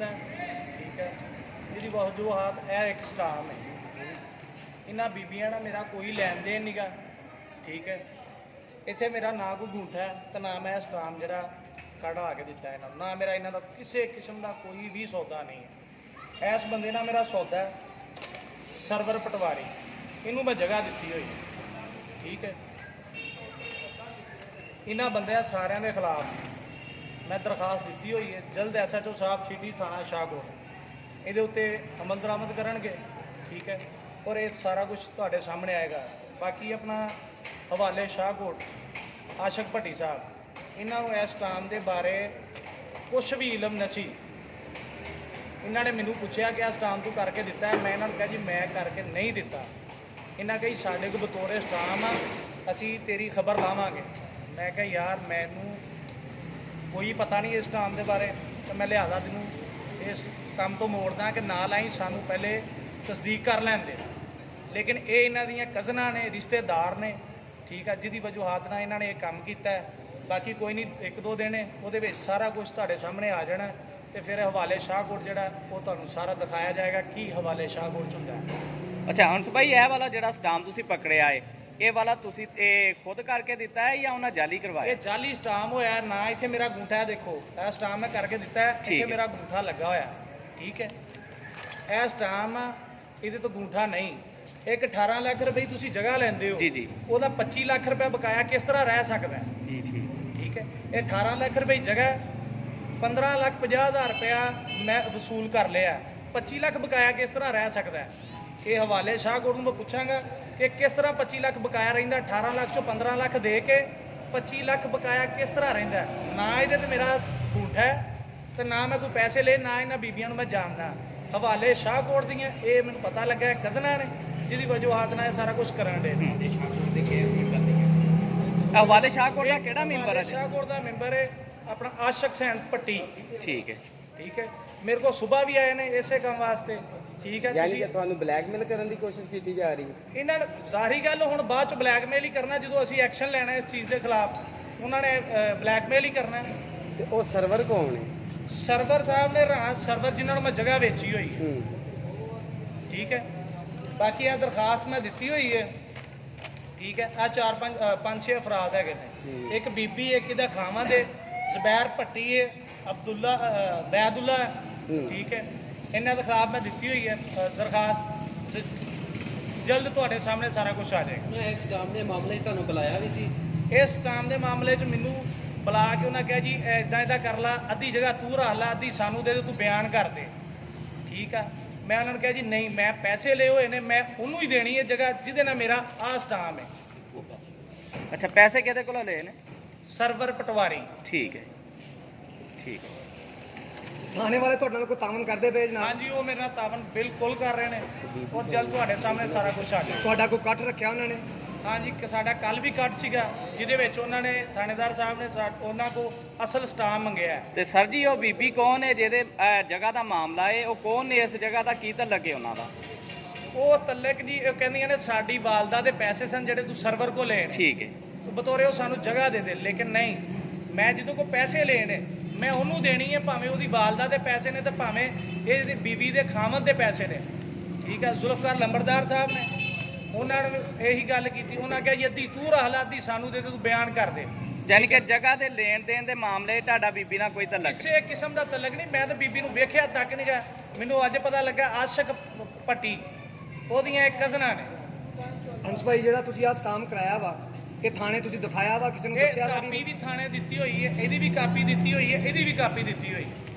ਕੀਤਾ ਠੀਕ ਹੈ। ਜਿਹਦੀ ਵਜੂਹਾਤ ਇਹ ਇੱਕ ਸਟਾਮ ਹੈ। ਇਹਨਾਂ ਬੀਬੀਆਂ ਨਾਲ ਮੇਰਾ ਕੋਈ ਲੈਣ ਦੇਣ ਨਹੀਂਗਾ ਠੀਕ ਹੈ। ਇੱਥੇ ਮੇਰਾ ਨਾ ਕੋਈ ਅੰਗੂਠਾ ਹੈ ਤੇ ਨਾ ਮੈਂ ਸਟਾਮ ਜਿਹੜਾ ਕਢਾ ਕੇ ਦਿੱਤਾ ਇਹਨਾਂ ਨੂੰ, ਨਾ ਮੇਰਾ ਇਹਨਾਂ ਦਾ ਕਿਸੇ ਕਿਸਮ ਦਾ ਕੋਈ ਵੀ ਸੌਦਾ ਨਹੀਂ ਹੈ। ਇਸ ਬੰਦੇ ਨਾਲ ਮੇਰਾ ਸੌਦਾ ਹੈ ਸਰਵਰ ਪਟਵਾਰੀ, ਇਹਨੂੰ ਮੈਂ ਜਗ੍ਹਾ ਦਿੱਤੀ ਹੋਈ ਠੀਕ ਹੈ। ਇਹਨਾਂ ਬੰਦਿਆਂ ਸਾਰਿਆਂ ਦੇ ਖਿਲਾਫ ਮੈਂ ਦਰਖਾਸਤ ਦਿੱਤੀ ਹੋਈ ਹੈ। ਜਲਦ SHO ਸਾਹਿਬ ਸਿਟੀ ਥਾਣਾ ਸ਼ਾਹਕੋਟ ਇਹਦੇ ਉੱਤੇ ਅਮਲ ਦਰਾਮਦ ਕਰਨਗੇ ਠੀਕ ਹੈ। ਔਰ ਇਹ ਸਾਰਾ ਕੁਝ ਤੁਹਾਡੇ ਸਾਹਮਣੇ ਆਏਗਾ। ਬਾਕੀ ਆਪਣਾ ਹਵਾਲੇ ਸ਼ਾਹਕੋਟ ਆਸ਼ਕ ਭੱਟੀ ਸਾਹਿਬ, ਇਹਨਾਂ ਨੂੰ ਇਸ ਕੰਮ ਦੇ ਬਾਰੇ ਕੁਛ ਵੀ ਇਲਮ ਨਹੀਂ। ਇਹਨਾਂ ਨੇ ਮੈਨੂੰ ਪੁੱਛਿਆ ਕਿ ਇਸ ਕੰਮ ਤੂੰ ਕਰਕੇ ਦਿੱਤਾ ਹੈ, ਮੈਂ ਇਹਨਾਂ ਨੂੰ ਕਿਹਾ ਜੀ ਮੈਂ ਕਰਕੇ ਨਹੀਂ ਦਿੱਤਾ। ਇਹਨਾਂ ਕਹੀ ਸਾਡੇ ਕੋਲ ਬਤੌਰੇ ਸਟਾਮ ਆ, ਅਸੀਂ ਤੇਰੀ ਖਬਰ ਲਾਵਾਂਗੇ। ਮੈਂ ਕਿਹਾ ਯਾਰ ਮੈਨੂੰ ਕੋਈ ਪਤਾ ਨਹੀਂ ਇਸ ਕੰਮ ਦੇ ਬਾਰੇ, ਤਾਂ ਮੈਂ ਲਿਹਾਜ਼ਾ ਤੈਨੂੰ ਇਸ ਕੰਮ ਤੋਂ ਮੋੜਦਾ ਕਿ ਨਾ ਲਾਈ, ਸਾਨੂੰ ਪਹਿਲੇ ਤਸਦੀਕ ਕਰ ਲੈਣ ਦੇ। ਲੇਕਿਨ ਇਹ ਇਹਨਾਂ ਦੀਆਂ ਕਜ਼ਨਾਂ ਨੇ, ਰਿਸ਼ਤੇਦਾਰ ਨੇ ਠੀਕ ਆ, ਜਿਹਦੀ ਵਜੂਹਾਤ ਨਾਲ ਇਹਨਾਂ ਨੇ ਇਹ ਕੰਮ ਕੀਤਾ। ਬਾਕੀ ਕੋਈ ਨਹੀਂ, 1-2 ਦਿਨ ਉਹਦੇ ਵਿੱਚ ਸਾਰਾ ਕੁਝ ਤੁਹਾਡੇ ਸਾਹਮਣੇ ਆ ਜਾਣਾ ਤੇ ਫਿਰ ਹਵਾਲੇ ਸ਼ਾਹਕੋਟ ਜਿਹੜਾ ਉਹ ਤੁਹਾਨੂੰ ਸਾਰਾ ਦਿਖਾਇਆ ਜਾਏਗਾ ਕੀ ਹਵਾਲੇ ਸ਼ਾਹਕੋਟ 'ਚ ਹੁੰਦਾ ਹੈ। ਅੱਛਾ ਹੰਸ ਭਾਈ, ਇਹ ਵਾਲਾ ਜਿਹੜਾ ਸਟਾਮ ਤੁਸੀਂ ਪਕੜਿਆ ਏ, ਇਹ ਵਾਲਾ ਤੁਸੀਂ ਇਹ ਖੁਦ ਕਰਕੇ ਦਿੱਤਾ ਹੈ ਜਾਂ ਉਹਨਾਂ ਜਾਲੀ ਕਰਵਾਇਆ? ਇਹ ਜਾਲੀ ਸਟਾਮ ਹੋਇਆ ਨਾ। ਇੱਥੇ ਮੇਰਾ ਅੰਗੂਠਾ ਹੈ, ਦੇਖੋ ਇਹ ਸਟਾਮ ਮੈਂ ਕਰਕੇ ਦਿੱਤਾ ਹੈ। ਇੱਥੇ ਮੇਰਾ ਅੰਗੂਠਾ ਲੱਗਾ ਹੋਇਆ ਠੀਕ ਹੈ। ਇਹ ਸਟਾਮ ਆ, ਇਹਦੇ ਤੋਂ ਅੰਗੂਠਾ ਨਹੀਂ। ਇੱਕ 18 ਲੱਖ ਰੁਪਏ ਤੁਸੀਂ ਜਗ੍ਹਾ ਲੈਂਦੇ ਹੋ ਜੀ ਜੀ, ਉਹਦਾ 25 ਲੱਖ ਰੁਪਏ ਬਕਾਇਆ ਕਿਸ ਤਰ੍ਹਾਂ ਰਹਿ ਸਕਦਾ ਜੀ ਠੀਕ ਹੈ। ਇਹ 18 ਲੱਖ ਰੁਪਏ ਜਗ੍ਹਾ 15,50,000 ਰੁਪਇਆ ਮੈਂ ਵਸੂਲ ਕਰ ਲਿਆ, 25 ਲੱਖ ਬਕਾਇਆ ਕਿਸ ਤਰ੍ਹਾਂ ਰਹਿ ਸਕਦਾ? ਇਹ ਹਵਾਲੇ ਸ਼ਾਹਕੋਟ ਨੂੰ ਮੈਂ ਪੁੱਛਾਂਗਾ ਕਿ ਕਿਸ ਤਰ੍ਹਾਂ 25 ਲੱਖ ਬਕਾਇਆ ਰਹਿੰਦਾ। 18 ਲੱਖ ਚੋਂ 15 ਲੱਖ ਦੇ ਕੇ 25 ਲੱਖ ਬਕਾਇਆ ਕਿਸ ਤਰ੍ਹਾਂ ਰਹਿੰਦਾ? ਨਾ ਇਹਦੇ ਤੇ ਮੇਰਾ ਝੂਠ ਹੈ ਤੇ ਨਾ ਮੈਂ ਕੋਈ ਪੈਸੇ ਲਏ, ਨਾ ਇਹਨਾਂ ਬੀਬੀਆਂ ਨੂੰ ਮੈਂ ਜਾਣਦਾ। ਹਵਾਲੇ ਸ਼ਾਹਕੋਟ ਦੀਆਂ ਇਹ ਮੈਨੂੰ ਪਤਾ ਲੱਗਾ ਕਜ਼ਨਾਂ ਨੇ, ਜਿਹਦੀ ਵਜੂਹਾਤ ਨਾਲ ਇਹ ਸਾਰਾ ਕੁਝ ਕਰਨ ਦੇ। ਹਵਾਲੇ ਸ਼ਾਹਕੋਟ ਦਾ ਕਿਹੜਾ ਮੈਂਬਰ ਹੈ? ਸ਼ਾਹਕੋਟ ਦਾ ਮੈਂਬਰ ਹੈ ਆਪਣਾ ਆਸ਼ਕ ਸੈਨ ਭੱਟੀ ਠੀਕ ਹੈ ਠੀਕ ਹੈ। ਮੇਰੇ ਕੋਲ ਸਵੇਰ ਵੀ ਆਏ ਨੇ ਇਸੇ ਕੰਮ ਵਾਸਤੇ ਠੀਕ ਹੈ। ਯਾਨੀ ਕਿ ਤੁਹਾਨੂੰ ਬਲੈਕਮੇਲ ਕਰਨ ਦੀ ਕੋਸ਼ਿਸ਼ ਕੀਤੀ ਜਾ ਰਹੀ ਹੈ ਇਹਨਾਂ ਨੇ। ਜ਼ਾਹਰੀ ਗੱਲ ਹੁਣ ਬਾਅਦ ਚ ਬਲੈਕਮੇਲ ਹੀ ਕਰਨਾ, ਜਦੋਂ ਅਸੀਂ ਐਕਸ਼ਨ ਲੈਣਾ ਇਸ ਚੀਜ਼ ਦੇ ਖਿਲਾਫ ਉਹਨਾਂ ਨੇ ਬਲੈਕਮੇਲ ਹੀ ਕਰਨਾ। ਤੇ ਉਹ ਸਰਵਰ ਕੌਣ ਹੈ? ਸਰਵਰ ਸਾਹਿਬ ਨੇ ਰਾਣਾ ਸਰਵਰ, ਜਿਨ੍ਹਾਂ ਨੂੰ ਮੈਂ ਜਗ੍ਹਾ ਵੇਚੀ ਹੋਈ ਹੈ ਠੀਕ ਹੈ। ਬਾਕੀ ਇਹ ਦਰਖਾਸਤ ਮੈਂ ਦਿੱਤੀ ਹੋਈ ਹੈ ਠੀਕ ਹੈ। ਆ 4-5-6 ਅਫਰਾਦ ਹੈਗੇ ਨੇ, ਇੱਕ ਬੀਬੀ, ਇੱਕ ਇਹਦਾ ਖਾਵਾਂ ਦੇ ਜ਼ਬੈਰ ਭੱਟੀ ਹੈ, ਅਬਦੁੱਲਾ ਬੈਦੁੱਲਾ ਠੀਕ ਹੈ। ਇਹਨਾਂ ਦੇ ਖਿਲਾਫ ਮੈਂ ਦਿੱਤੀ ਹੋਈ ਹੈ ਦਰਖਾਸਤ। ਜਲਦ ਤੁਹਾਡੇ ਸਾਹਮਣੇ ਸਾਰਾ ਕੁਝ ਆ ਜਾਏਗਾ। ਮੈਂ ਇਸ ਕੰਮ ਦੇ ਮਾਮਲੇ 'ਚ ਤੁਹਾਨੂੰ ਬੁਲਾਇਆ ਵੀ ਸੀ। ਇਸ ਕੰਮ ਦੇ ਮਾਮਲੇ 'ਚ ਮੈਨੂੰ ਬੁਲਾ ਕੇ ਉਹਨਾਂ ਕਿਹਾ ਜੀ ਇੱਦਾਂ ਕਰ ਲਾ, ਅੱਧੀ ਜਗ੍ਹਾ ਤੂੰ ਰੱਖ ਲਾ, ਅੱਧੀ ਸਾਨੂੰ ਦੇ ਦੇ, ਤੂੰ ਬਿਆਨ ਕਰ ਦੇ ਠੀਕ ਆ। ਮੈਂ ਉਹਨਾਂ ਨੂੰ ਕਿਹਾ ਜੀ ਨਹੀਂ, ਮੈਂ ਪੈਸੇ ਲਏ ਹੋਏ ਨੇ, ਮੈਂ ਉਹਨੂੰ ਹੀ ਦੇਣੀ ਹੈ ਜਗ੍ਹਾ ਜਿਹਦੇ ਨਾਲ ਮੇਰਾ ਆਹ ਸਟਾਮ ਹੈ। ਅੱਛਾ, ਪੈਸੇ ਕਿਹਦੇ ਕੋਲੋਂ ਲਏ ਨੇ? ਸਰਵਰ ਪਟਵਾਰੀ ਠੀਕ ਹੈ ਠੀਕ ਹੈ। ਥਾਣੇ ਵਾਲੇ ਤੁਹਾਡੇ ਨਾਲ ਕੋਈ ਤਾਮਨ ਕਰਦੇ ਪਏ ਜਨਾਬ? ਹਾਂਜੀ, ਉਹ ਮੇਰੇ ਨਾਲ ਤਾਵਨ ਬਿਲਕੁਲ ਕਰ ਰਹੇ ਨੇ ਔਰ ਜਲਦ ਤੁਹਾਡੇ ਸਾਹਮਣੇ ਸਾਰਾ ਕੁਝ ਆ ਜਾਏਗਾ। ਤੁਹਾਡਾ ਕੋਈ ਕੱਟ ਰੱਖਿਆ ਉਹਨਾਂ ਨੇ? ਹਾਂਜੀ, ਸਾਡਾ ਕੱਲ ਵੀ ਕੱਟ ਸੀਗਾ ਜਿਹਦੇ ਵਿੱਚ ਉਹਨਾਂ ਨੇ ਥਾਣੇਦਾਰ ਸਾਹਿਬ ਨੇ ਉਹਨਾਂ ਕੋਲ ਅਸਲ ਸਟਾਮ ਮੰਗਿਆ। ਤੇ ਸਰ ਜੀ, ਉਹ ਬੀਬੀ ਕੌਣ ਹੈ ਜਿਹਦੇ ਜਗ੍ਹਾ ਦਾ ਮਾਮਲਾ ਹੈ? ਉਹ ਕੌਣ ਨੇ ਇਸ ਜਗ੍ਹਾ ਦਾ, ਕੀ ਤਲਕ ਹੈ ਉਹਨਾਂ ਦਾ? ਉਹ ਤਲਕ ਜੀ ਉਹ ਕਹਿੰਦੀਆਂ ਨੇ ਸਾਡੀ ਵਾਲਦਾ ਦੇ ਪੈਸੇ ਸਨ ਜਿਹੜੇ ਤੂੰ ਸਰਵਰ ਕੋ ਲਏ ਨੇ ਠੀਕ ਹੈ। ਤੂੰ ਬਤੌਰੇ ਉਹ ਸਾਨੂੰ ਜਗ੍ਹਾ ਦੇ ਦੇ। ਲੇਕਿਨ ਨਹੀਂ, ਮੈਂ ਜਦੋਂ ਕੋ ਪੈਸੇ ਲਏ ਨੇ ਮੈਂ ਉਹਨੂੰ ਦੇਣੀ ਹੈ, ਭਾਵੇਂ ਉਹਦੀ ਵਾਲਦਾ ਦੇ ਪੈਸੇ ਨੇ ਤੇ ਭਾਵੇਂ ਇਹ ਬੀਬੀ ਦੇ ਖਾਮਦ ਦੇ ਪੈਸੇ ਨੇ ਠੀਕ ਹੈ। ਜ਼ੁਲਫਕਾਰ ਲੰਬੜਦਾਰ ਸਾਹਿਬ ਨੇ ਉਹਨਾਂ ਨੇ ਇਹੀ ਗੱਲ ਕੀਤੀ। ਉਹਨਾਂ ਕਿਹਾ ਜੀ ਅੱਧੀ ਤੂੰ ਰੱਖ ਲਾ, ਅੱਧੀ ਸਾਨੂੰ ਦੇ ਦੇ, ਤੂੰ ਬਿਆਨ ਕਰ ਦੇ। ਯਾਨੀ ਕਿ ਜਗ੍ਹਾ ਦੇ ਲੈਣ ਦੇਣ ਦੇ ਮਾਮਲੇ ਤੁਹਾਡਾ ਬੀਬੀ ਨਾਲ ਕੋਈ ਤਲਕ? ਕਿਸੇ ਕਿਸਮ ਦਾ ਤਲਕ ਨਹੀਂ। ਮੈਂ ਤਾਂ ਬੀਬੀ ਨੂੰ ਵੇਖਿਆ ਤੱਕ ਨਹੀਂ ਗਿਆ। ਮੈਨੂੰ ਅੱਜ ਪਤਾ ਲੱਗਾ ਆਸ਼ਕ ਭੱਟੀ ਉਹਦੀਆਂ ਇੱਕ ਕਜ਼ਨਾਂ ਨੇ। ਹੰਸ ਭਾਈ, ਜਿਹੜਾ ਤੁਸੀਂ ਆਹ ਸਟਾਮ ਕਰਾਇਆ ਵਾ, ਇਹ ਥਾਣੇ ਤੁਸੀਂ ਦਿਖਾਇਆ ਵਾ, ਕਿਸੇ ਨੂੰ ਇਹ ਦੱਸਿਆ? ਕਾਪੀ ਵੀ ਥਾਣੇ ਦਿੱਤੀ ਹੋਈ ਹੈ, ਇਹਦੀ ਵੀ ਕਾਪੀ ਦਿੱਤੀ ਹੋਈ ਹੈ, ਇਹਦੀ ਵੀ ਕਾਪੀ ਦਿੱਤੀ ਹੋਈ ਹੈ।